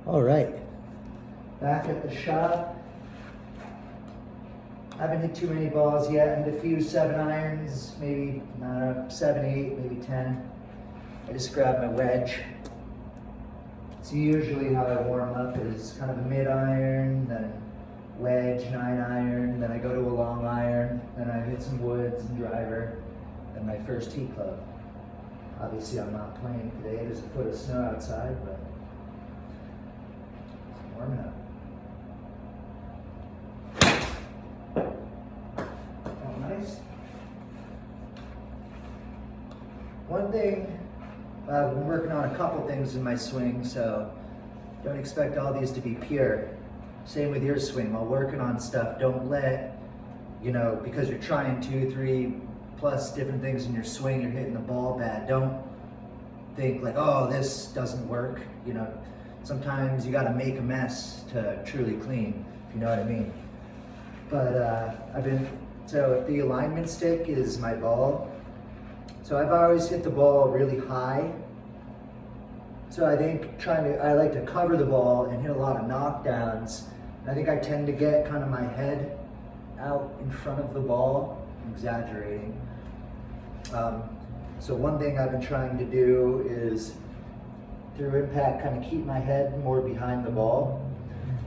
All right, back at the shop. I haven't hit too many balls yet. I hit a few 7-irons, maybe 7, 8, maybe 10. I just grabbed my wedge. So usually how I warm up is kind of a mid-iron, then wedge, 9-iron, then I go to a long iron, then I hit some woods and driver, and my first tee club. Obviously I'm not playing today, there's a foot of snow outside, but I'm warming up. Oh, nice. One thing, I've been working on a couple things in my swing, so don't expect all these to be pure. Same with your swing, while working on stuff, don't let, because you're trying 2, 3 plus different things in your swing, you're hitting the ball bad. Don't think like, oh, this doesn't work. Sometimes you gotta make a mess to truly clean, if you know what I mean. But so the alignment stick is my ball. So I've always hit the ball really high. So I think I like to cover the ball and hit a lot of knockdowns. I think I tend to get kind of my head out in front of the ball, I'm exaggerating. So one thing I've been trying to do is, through impact, kind of keep my head more behind the ball.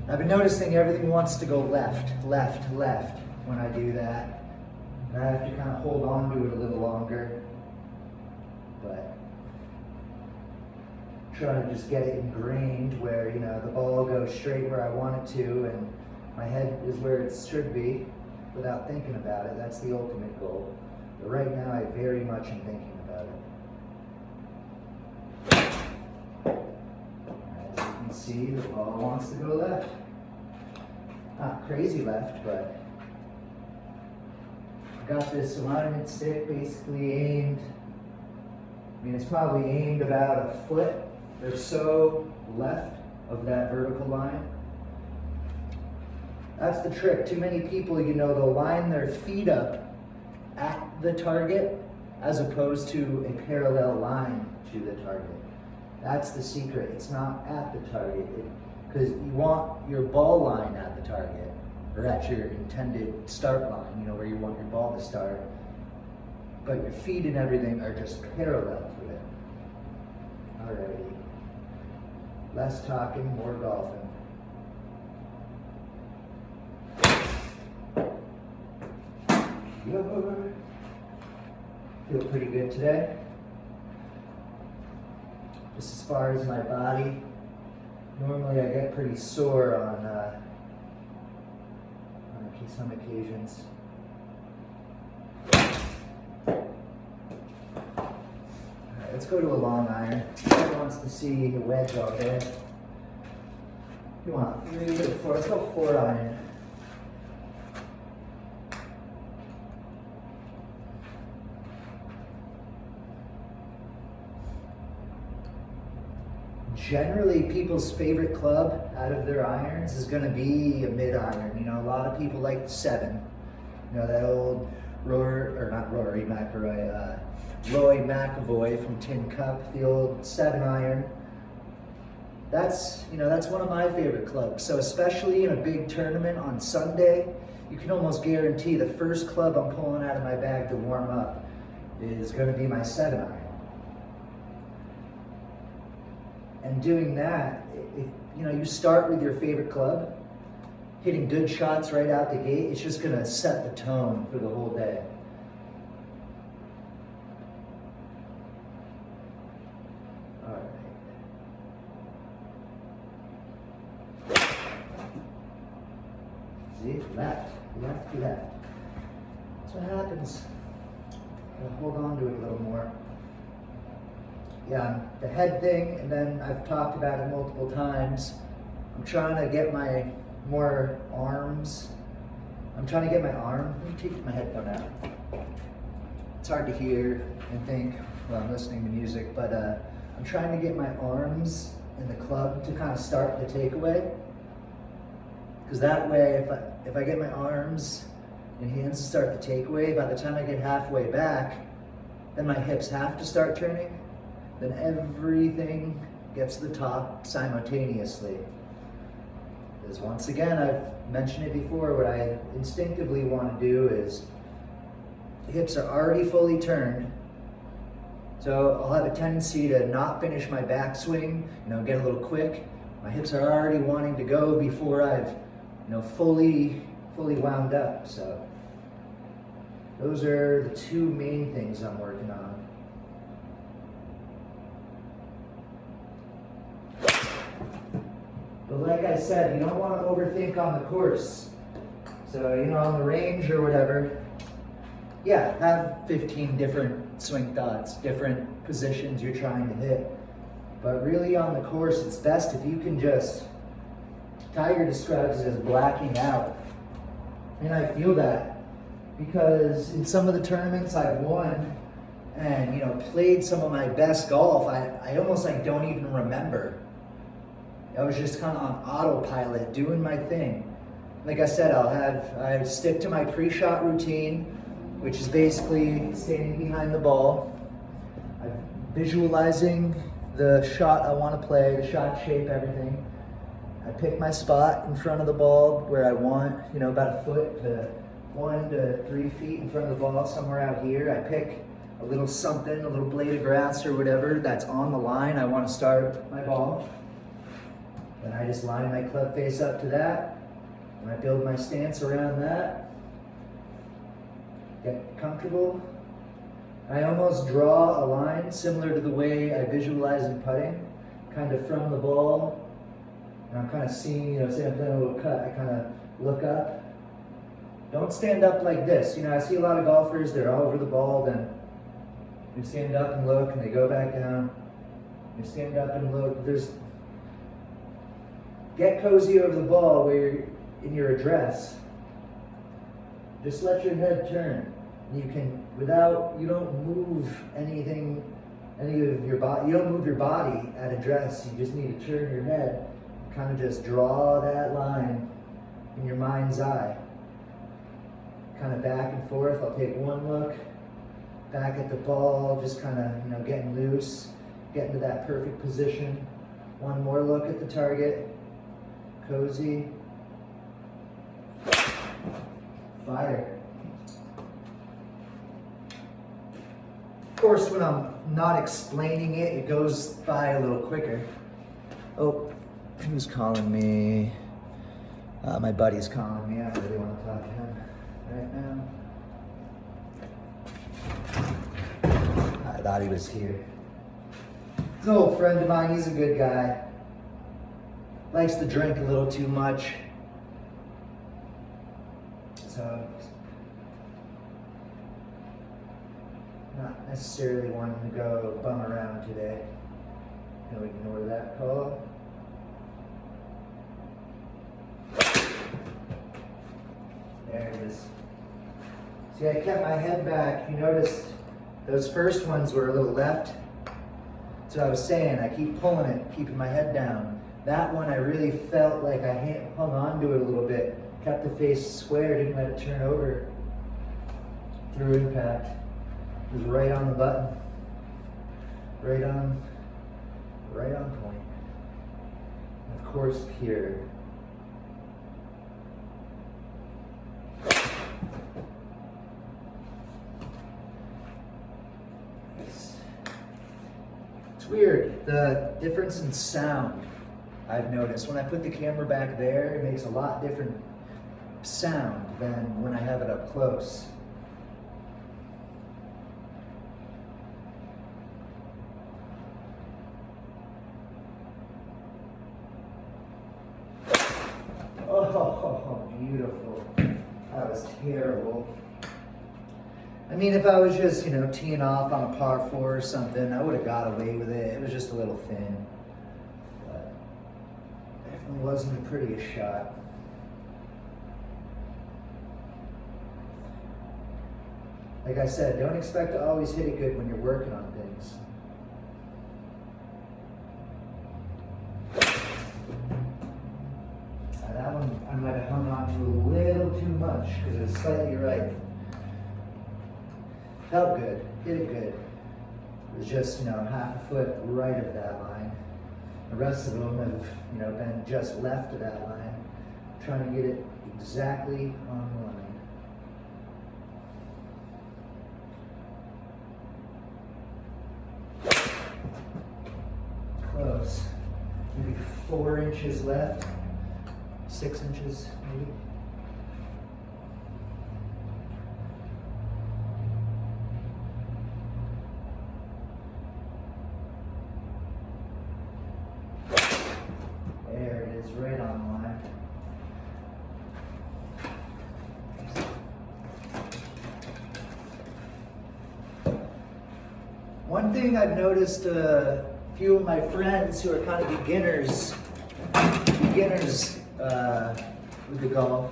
I've been noticing everything wants to go left, left, left when I do that. And I have to kind of hold on to it a little longer. But try to just get it ingrained where, the ball goes straight where I want it to and my head is where it should be without thinking about it. That's the ultimate goal. But right now I very much am thinking about it. As you can see, the ball wants to go left. Not crazy left, but I got this alignment stick basically aimed. It's probably aimed about a foot or so left of that vertical line. That's the trick. Too many people, they'll line their feet up at the target as opposed to a parallel line to the target. That's the secret. It's not at the target, because you want your ball line at the target, or at your intended start line, where you want your ball to start. But your feet and everything are just parallel to it. Alrighty. Less talking, more golfing. Feel pretty good today. Just as far as my body, normally I get pretty sore on some occasions. Let's go to a long iron. Who wants to see the wedge all day? You want 3 or 4? Let's go 4-iron. Generally, people's favorite club out of their irons is going to be a mid-iron. A lot of people like the 7. That old Rory McAvoy from Tin Cup, the old 7-iron. That's one of my favorite clubs. So especially in a big tournament on Sunday, you can almost guarantee the first club I'm pulling out of my bag to warm up is going to be my 7-iron. And doing that, if you start with your favorite club, hitting good shots right out the gate, it's just going to set the tone for the whole day. All right. See, left, left, left. That's what happens. Gotta hold on to it a little more. Yeah, the head thing, and then I've talked about it multiple times. I'm trying to get my more arms. I'm trying to get my arm. Let me take my headphone out. It's hard to hear and think while I'm listening to music, but I'm trying to get my arms in the club to kind of start the takeaway. Because that way, if I get my arms and hands to start the takeaway, by the time I get halfway back, then my hips have to start turning. Then everything gets to the top simultaneously. Because once again, I've mentioned it before, what I instinctively want to do is, the hips are already fully turned, so I'll have a tendency to not finish my backswing, get a little quick. My hips are already wanting to go before I've, fully wound up. So those are the two main things I'm working on. But like I said, you don't want to overthink on the course. So, on the range or whatever, yeah, have 15 different swing thoughts, different positions you're trying to hit. But really on the course, it's best if you can just, Tiger describes it as blacking out. And I feel that because in some of the tournaments I've won and, played some of my best golf, I almost don't even remember. I was just kind of on autopilot, doing my thing. Like I said, I stick to my pre-shot routine, which is basically standing behind the ball. I'm visualizing the shot I want to play, the shot shape, everything. I pick my spot in front of the ball where I want, about a foot to 1 to 3 feet in front of the ball, somewhere out here. I pick a little something, a little blade of grass or whatever that's on the line I want to start my ball. Then I just line my club face up to that, and I build my stance around that. Get comfortable. I almost draw a line similar to the way I visualize in putting, kind of from the ball. And I'm kind of seeing, say I'm playing a little cut, I kind of look up. Don't stand up like this. I see a lot of golfers, they're all over the ball, then they stand up and look, and they go back down. They stand up and look. Get cozy over the ball where you're in your address. Just let your head turn. You don't move any of your body, you don't move your body at address. You just need to turn your head, kind of just draw that line in your mind's eye. Kind of back and forth. I'll take one look, back at the ball, just kind of, getting loose, getting to that perfect position. One more look at the target. Cozy. Fire. Of course, when I'm not explaining it, it goes by a little quicker. Oh, who's calling me? My buddy's calling me. I really want to talk to him right now. I thought he was here. He's an old friend of mine. He's a good guy. Likes to drink a little too much. So, not necessarily wanting to go bum around today. Gonna ignore that call. There it is. See, I kept my head back. You noticed those first ones were a little left. So I was saying, I keep pulling it, keeping my head down. That one I really felt like I hung on to it a little bit. Kept the face square, didn't let it turn over. Through impact. It was right on the button. Right on point. Of course, pure. It's weird, the difference in sound I've noticed. When I put the camera back there, it makes a lot different sound than when I have it up close. Oh, beautiful. That was terrible. I mean, if I was just, teeing off on a par 4 or something, I would have got away with it. It was just a little thin. But definitely wasn't the prettiest shot. Like I said, don't expect to always hit it good when you're working on things. That one I might have hung on to a little too much because it was slightly right. Felt good, hit it good. It was just, half a foot right of that line. The rest of them have, been just left of that line, trying to get it exactly on the line. Close. Maybe 4 inches left. 6 inches, maybe. There it is, right on the line. One thing I've noticed, a few of my friends who are kind of beginners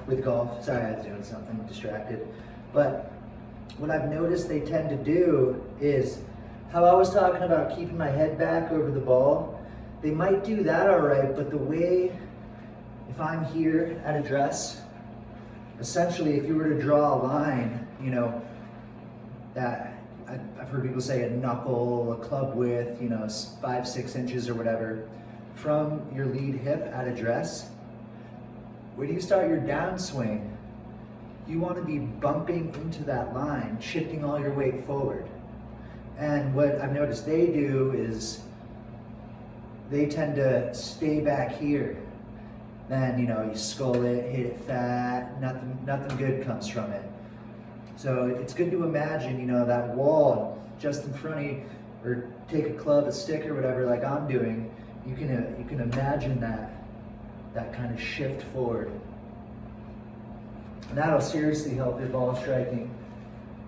with golf. Sorry, I was doing something, distracted. But what I've noticed they tend to do is, how I was talking about keeping my head back over the ball, they might do that all right, but the way, if I'm here at address, essentially if you were to draw a line, that I've heard people say a knuckle, a club width, 5-6 inches or whatever, from your lead hip at address, when you start your downswing, you want to be bumping into that line, shifting all your weight forward. And what I've noticed they do is they tend to stay back here. Then, you skull it, hit it fat, nothing good comes from it. So it's good to imagine, that wall just in front of you, or take a club, a stick or whatever like I'm doing, you can imagine that kind of shift forward. And that'll seriously help your ball striking.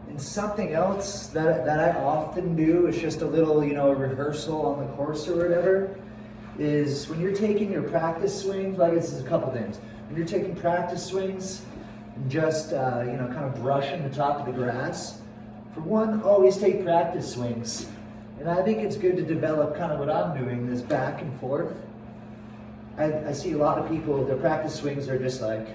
And something else that I often do is just a little, rehearsal on the course or whatever, is when you're taking your practice swings, well, I guess there's a couple things. When you're taking practice swings and just, kind of brushing the top of the grass, for one, always take practice swings. And I think it's good to develop kind of what I'm doing, this back and forth. I see a lot of people, their practice swings are just like,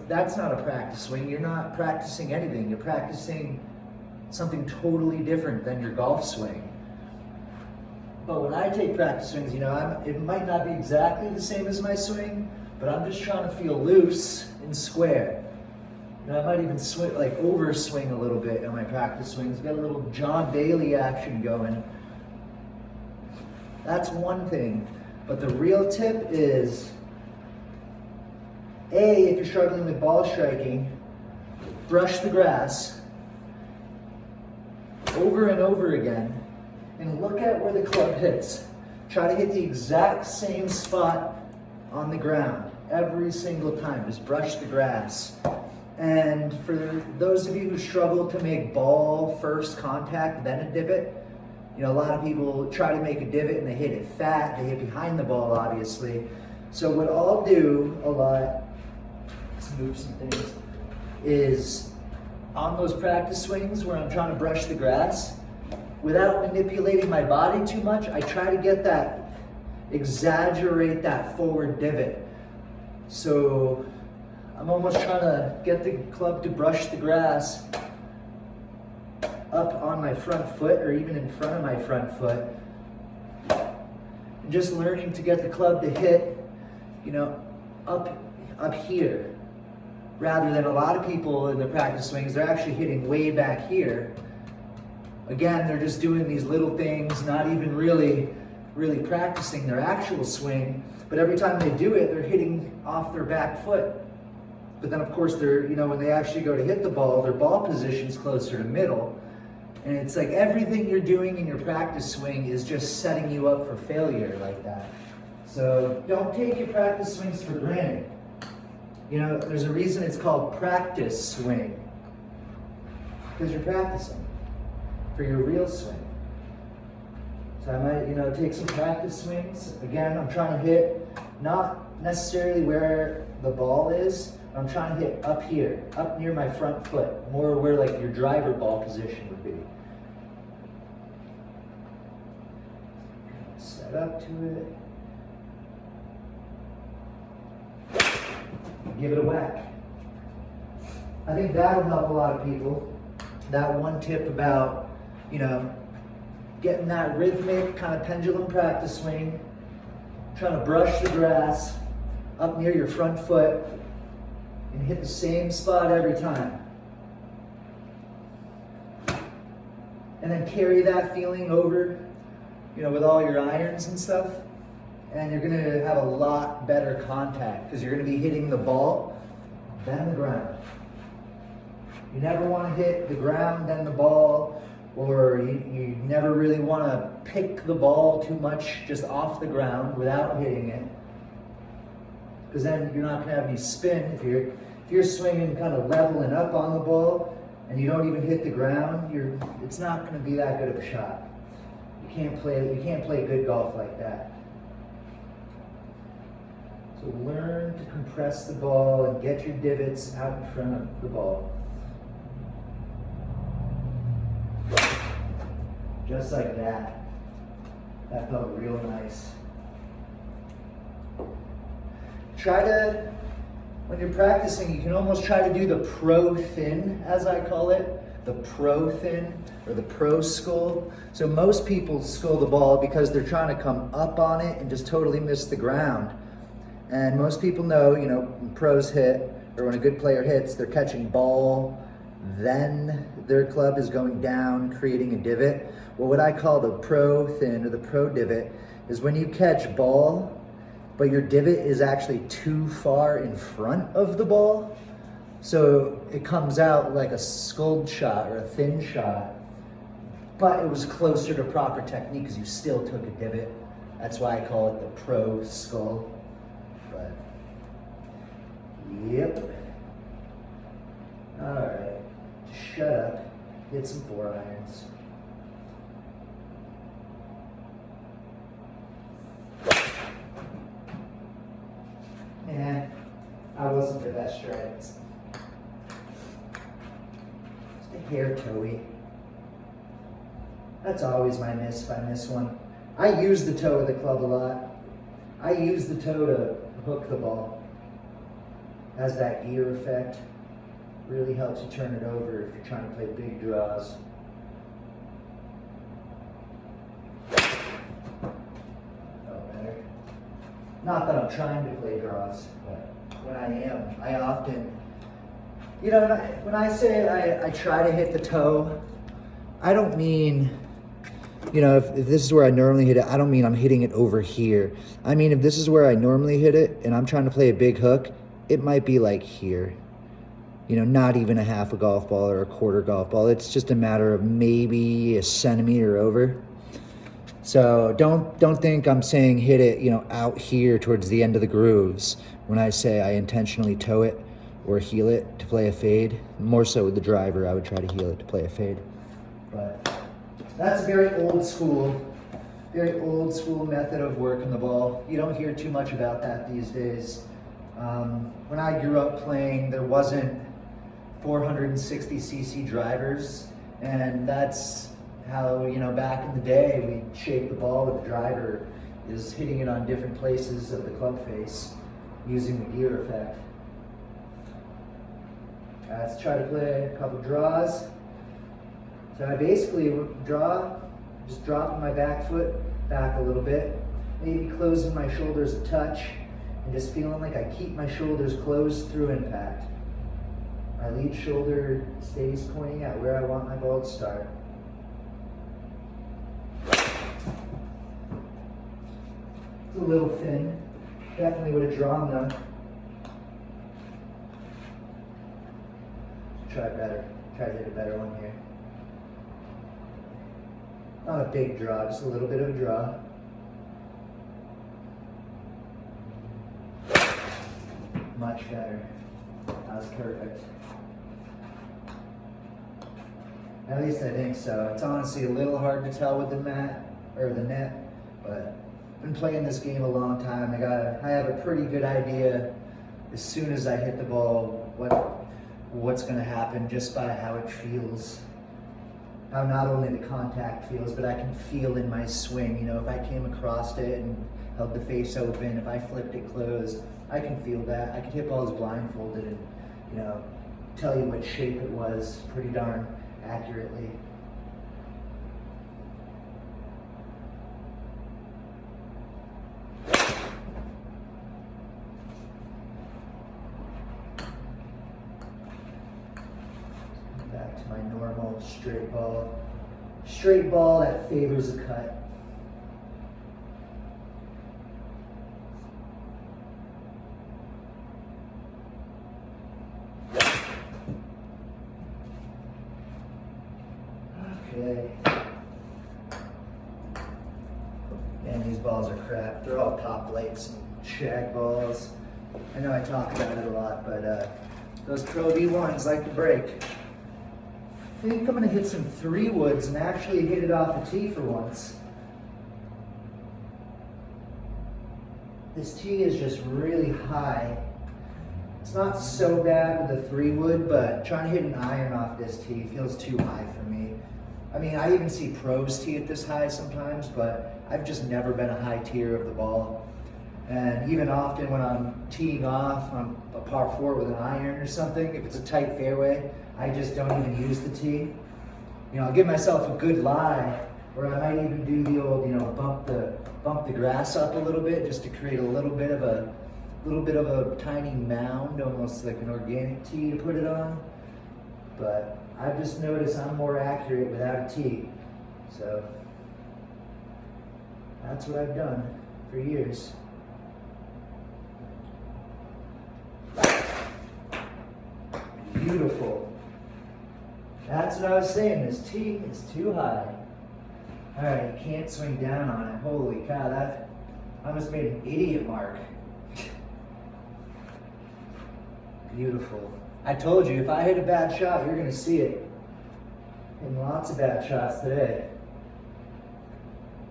that's not a practice swing. You're not practicing anything. You're practicing something totally different than your golf swing. But when I take practice swings, it might not be exactly the same as my swing, but I'm just trying to feel loose and square. I might even overswing a little bit in my practice swings. Get a little John Daly action going. That's one thing. But the real tip is, if you're struggling with ball striking, brush the grass over and over again and look at where the club hits. Try to hit the exact same spot on the ground every single time. Just brush the grass. And for those of you who struggle to make ball first contact, then a divot, a lot of people try to make a divot and they hit it fat, they hit behind the ball, obviously. So what I'll do a lot, let's move some things, is on those practice swings where I'm trying to brush the grass, without manipulating my body too much, I try to exaggerate that forward divot. So I'm almost trying to get the club to brush the grass up on my front foot or even in front of my front foot. And just learning to get the club to hit, up here. Rather than a lot of people in their practice swings, they're actually hitting way back here. Again, they're just doing these little things, not even really practicing their actual swing. But every time they do it, they're hitting off their back foot. But then of course they're, when they actually go to hit the ball, their ball position's closer to middle. And it's like everything you're doing in your practice swing is just setting you up for failure like that. So don't take your practice swings for granted. There's a reason it's called practice swing. Because you're practicing for your real swing. So I might, take some practice swings. Again, I'm trying to hit not necessarily where the ball is. I'm trying to hit up here, up near my front foot, more where like your driver ball position would be. Set up to it. Give it a whack. I think that'll help a lot of people. That one tip about, getting that rhythmic kind of pendulum practice swing, trying to brush the grass up near your front foot and hit the same spot every time. And then carry that feeling over, with all your irons and stuff. And you're gonna have a lot better contact because you're gonna be hitting the ball, then the ground. You never wanna hit the ground, then the ball, or you never really wanna pick the ball too much just off the ground without hitting it. Because then you're not gonna have any spin. If you're swinging kind of leveling up on the ball and you don't even hit the ground, it's not gonna be that good of a shot. You can't play good golf like that. So learn to compress the ball and get your divots out in front of the ball. Just like that. That felt real nice. When you're practicing, you can almost try to do the pro thin, as I call it, the pro thin or the pro skull. So most people skull the ball because they're trying to come up on it and just totally miss the ground. And most people know, when pros hit, or when a good player hits, they're catching ball, then their club is going down, creating a divot. Well, what I call the pro thin or the pro divot is when you catch ball, but your divot is actually too far in front of the ball. So it comes out like a sculled shot or a thin shot, but it was closer to proper technique because you still took a divot. That's why I call it the pro skull. But, yep. All right, shut up, hit some 4-irons. And I wasn't the best strides. Just a hair toey. That's always my miss if I miss one. I use the toe of the club a lot. I use the toe to hook the ball. Has that gear effect. Really helps you turn it over if you're trying to play big draws. Not that I'm trying to play draws, but when I am, I often, when I say I try to hit the toe, I don't mean, if this is where I normally hit it, I don't mean I'm hitting it over here. I mean, if this is where I normally hit it and I'm trying to play a big hook, it might be like here. Not even a half a golf ball or a quarter golf ball. It's just a matter of maybe a centimeter over. So don't think I'm saying hit it, out here towards the end of the grooves when I say I intentionally toe it or heel it to play a fade. More so with the driver, I would try to heel it to play a fade. But that's a very old school method of working the ball. You don't hear too much about that these days. When I grew up playing, there wasn't 460cc drivers, and that's how, back in the day, we shaped the ball with the driver, is hitting it on different places of the club face using the gear effect. Let's try to play a couple draws. So I basically just dropping my back foot back a little bit, maybe closing my shoulders a touch, and just feeling like I keep my shoulders closed through impact. My lead shoulder stays pointing at where I want my ball to start. It's a little thin. Definitely would have drawn them. Try better. Try to hit a better one here. Not a big draw, just a little bit of a draw. Much better. That was perfect. At least I think so. It's honestly a little hard to tell with the mat or the net, but I've been playing this game a long time. I have a pretty good idea as soon as I hit the ball what's going to happen just by how it feels. How not only the contact feels, but I can feel in my swing. If I came across it and held the face open, if I flipped it closed, I can feel that. I can hit balls blindfolded and, tell you what shape it was pretty darn accurately. straight ball. Straight ball that favors a cut. Okay. And these balls are crap. They're all pop lights and shag balls. I know I talk about it a lot, but those Pro V1s like to break. I think I'm gonna hit some 3-woods and actually hit it off a tee for once. This tee is just really high. It's not so bad with a 3-wood, but trying to hit an iron off this tee feels too high for me. I mean, I even see pros tee it this high sometimes, but I've just never been a high tier of the ball. And even often when I'm teeing off on a par 4 with an iron or something, if it's a tight fairway, I just don't even use the tee. You know, I'll give myself a good lie, or I might even do the old, you know, bump the grass up a little bit just to create a little bit of a tiny mound, almost like an organic tee to put it on. But I've just noticed I'm more accurate without a tee. So that's what I've done for years. Beautiful. That's what I was saying, this tee is too high. All right, you can't swing down on it. Holy cow, that, I almost made an idiot mark. Beautiful. I told you, if I hit a bad shot, you're gonna see it. Hitting lots of bad shots today.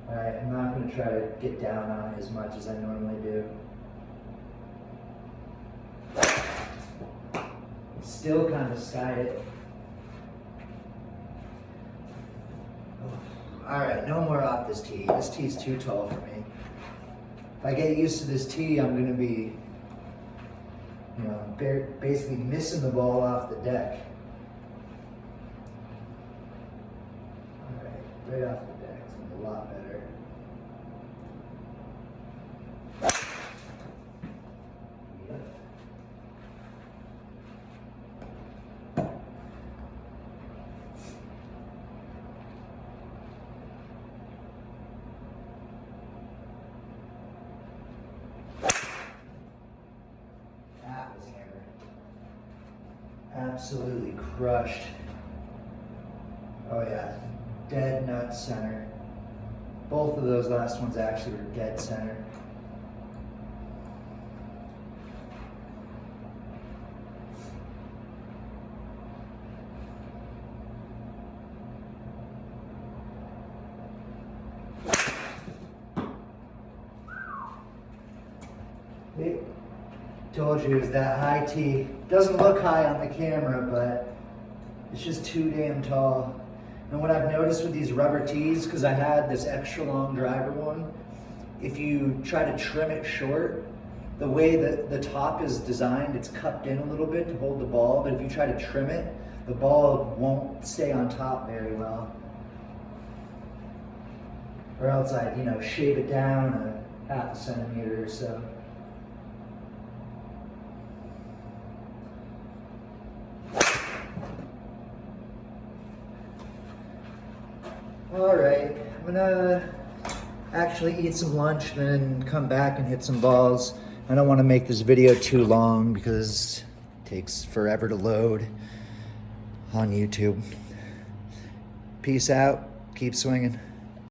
All right, I'm not gonna try to get down on it as much as I normally do. Still kind of skied it. All right, no more off this tee. This tee's too tall for me. If I get used to this tee, I'm gonna be, you know, basically missing the ball off the deck. All right, right off the deck, it's gonna be a lot better. Yep. That was hammered. Absolutely crushed. Oh yeah, dead nut center. Both of those last ones actually were dead center. Told you it was that high tee. Doesn't look high on the camera, but it's just too damn tall. And what I've noticed with these rubber tees, because I had this extra long driver one, if you try to trim it short, the way that the top is designed, it's cupped in a little bit to hold the ball, but if you try to trim it, the ball won't stay on top very well. Or else I'd, you know, shave it down a half a centimeter or so. All right, I'm gonna actually eat some lunch, then come back and hit some balls. I don't want to make this video too long because it takes forever to load on YouTube. Peace out, keep swinging.